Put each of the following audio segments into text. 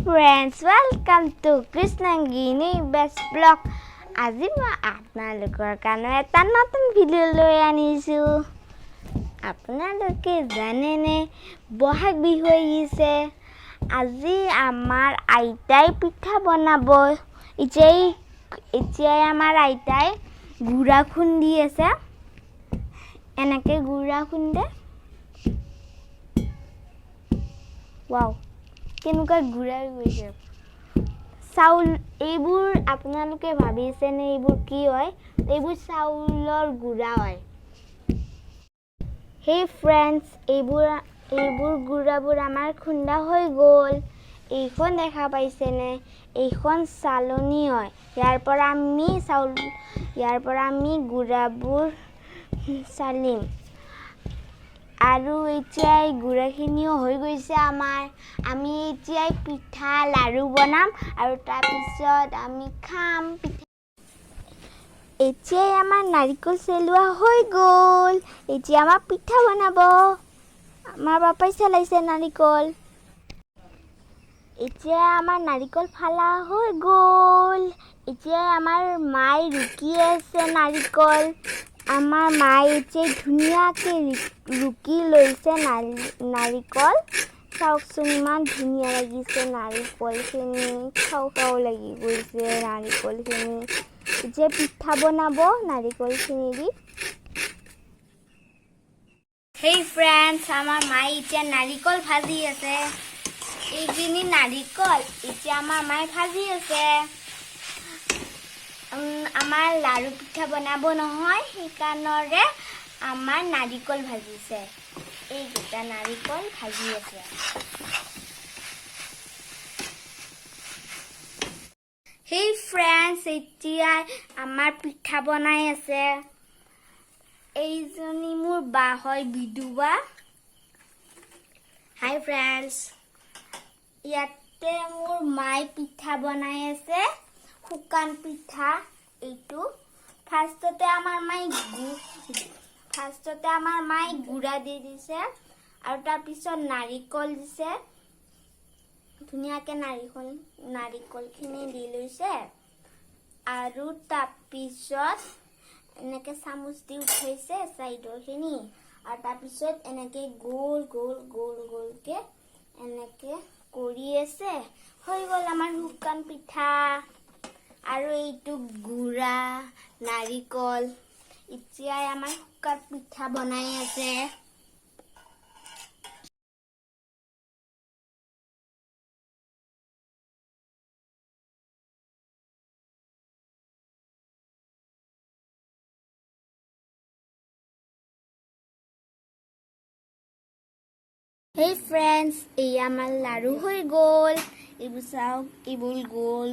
friends, welcome to Krishnangini Best Blog. আজি মই আপোনালোকৰ কাৰণে এটা নতুন ভিডিঅ' লৈ আনিছোঁ। আপোনালোকে জানেনে বহাগ বিহু আহিছে। আজি আমাৰ আইতাই পিঠা বনাব। এতিয়াই আমাৰ আইতাই গুড়া খুন্দি আছে। এনেকৈ গুড়া খুন্দে। ৱাও, কেনেকুৱা গুড়া গৈছে। চাউল এইবোৰ আপোনালোকে ভাবিছেনে এইবোৰ কি হয়? এইবোৰ চাউলৰ গুড়া হয়। হেই ফ্ৰেণ্ডছ, এইবোৰ গুড়াবোৰ আমাৰ খুন্দা হৈ গ'ল। এইখন দেখা পাইছেনে? এইখন চালনী হয়। ইয়াৰ পৰা আমি গুড়াবোৰ চালিম। আৰু এতিয়াই গুড়াখিনিও হৈ গৈছে আমাৰ। আমি এতিয়াই পিঠা লাড়ু বনাম আৰু তাৰপিছত আমি খাম পিঠা। এতিয়াই আমাৰ নাৰিকল চেলোৱা হৈ গ'ল। এতিয়া আমাৰ পিঠা বনাব। আমাৰ পাপাই চেলাইছে নাৰিকল। এতিয়া আমাৰ নাৰিকল ফালা হৈ গ'ল। এতিয়া আমাৰ মায়ে ৰুকি আছে নাৰিকল। আমাৰ মায়ে এতিয়া ধুনীয়াকৈ ৰুকি লৈছে নাৰিকল। চাওকচোন, ইমান ধুনীয়া লাগিছে নাৰিকলখিনি। খাওঁ লাগি গৈছে নাৰিকলখিনি। এতিয়া পিঠা বনাব নাৰিকলখিনি দি। হেই ফ্ৰেণ্ডছ, আমাৰ মায়ে এতিয়া নাৰিকল ভাজি আছে। এইখিনি নাৰিকল এতিয়া আমাৰ মায়ে ভাজি আছে। আমাৰ লাড়ু পিঠা বনাব নহয়, সেইকাৰণে আমাৰ নাৰিকল ভাজিছে। এইকেইটা নাৰিকল ভাজি আছে। হেই ফ্ৰেণ্ডছ, এতিয়া আমাৰ পিঠা বনাই আছে। এইজনী মোৰ বা হয়, বিদুবা। হাই ফ্ৰেণ্ডছ, ইয়াতে মোৰ মায়ে পিঠা বনাই আছে। শুকান পিঠা এইটো। ফাৰ্ষ্টতে আমাৰ মায়ে গুড়া দি দিছে আৰু তাৰপিছত নাৰিকল দিছে। ধুনীয়াকৈ নাৰিকলখিনি দি লৈছে আৰু তাৰপিছত এনেকৈ চামুচ দি উঠাইছে চাইডৰখিনি। আৰু তাৰপিছত এনেকৈ গোলকৈ এনেকৈ কৰি আছে। হৈ গ'ল আমাৰ শুকান পিঠা। আৰু এইটো গুড়া নাৰিকল। এতিয়াই আমাৰ শুকান পিঠা বনাই আছে। হেই ফ্ৰেণ্ডছ, এই আমাৰ লাড়ু হৈ গ'ল। এইবোৰ চাওক, এইবোৰ গোল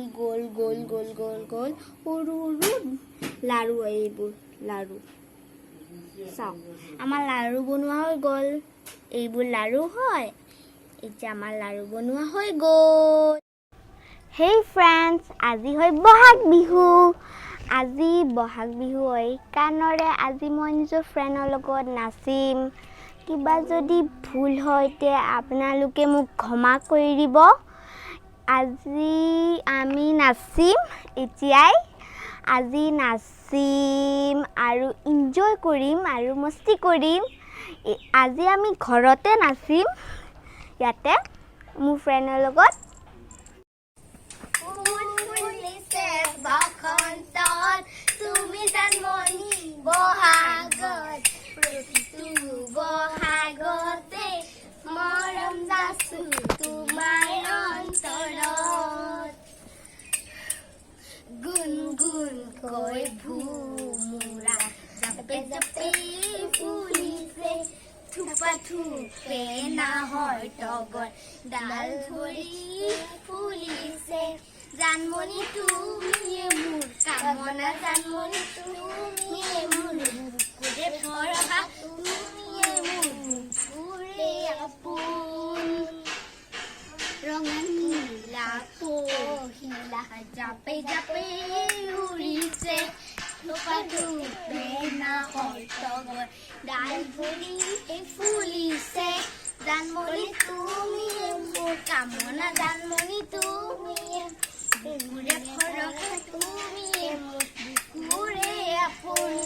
সৰু লাড়ু হয়। এইবোৰ লাড়ু চাওক, আমাৰ লাড়ু বনোৱা হৈ গ'ল। এইবোৰ লাড়ু হয়। এতিয়া আমাৰ লাড়ু বনোৱা হৈ গ'ল। হেই ফ্ৰেণ্ডছ, আজি হয় বহাগ বিহু। আজি বহাগ বিহু হয় কাৰণে আজি মই নিজৰ ফ্ৰেণ্ডৰ লগত নাচিম। কিবা যদি ভুল হয় তে আপোনালোকে মোক ক্ষমা কৰি দিব। আজি আমি নাচিম। আজি নাচিম আৰু এনজয় কৰিম আৰু মস্তি কৰিম। আজি আমি ঘৰতে নাচিম, ইয়াতে মোৰ ফ্ৰেণ্ডৰ লগত। তুমি জানমণি বহাগত, প্ৰতিটো বহাগতে মৰম যাচো তোমাৰ অন্তৰত। গুণগুণকৈ ভোমোৰা জাপে জাপে ফুলিছে, থোপা থোপে নাহৰ তগৰ ডাল ভৰি ফুলিছে। জানমণি তুমিয়ে মোৰ কামনা, জানমণি তুমিয়ে মোৰ বুকুৰে ভৰসা, তুমিয়ে মোৰ বুকুৰে আপোন। ৰঙা নীলা পহিলা জাপে জাপে উৰিছে, থোপা থোপে নাহৰ তগৰ ডাল ভৰি ফুলিছে। জানমণি তুমি মোৰ কামনা জানমণি তুমি বুকুৰে ভৰসা তুমি বুকুৰে আপোন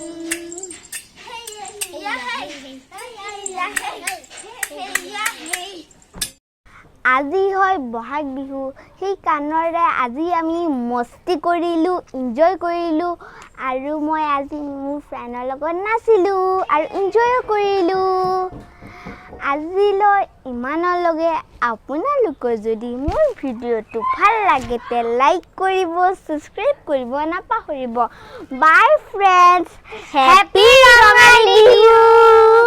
আজি হয় বহাগ বিহু সেই কাৰণেৰে আজি আমি মস্তি কৰিলোঁ এনজয় কৰিলোঁ আৰু মই আজি মোৰ ফ্ৰেণ্ডৰ লগত নাচিলোঁ আৰু এনজয়ো কৰিলোঁ আজিলৈ ইমানলৈকে আপোনালোকৰ যদি মোৰ ভিডিঅ'টো ভাল লাগে তে লাইক কৰিব ছাবস্ক্ৰাইব কৰিব নাপাহৰিব বাই ফ্ৰেণ্ডছ হেপী ৰঙালী বিহু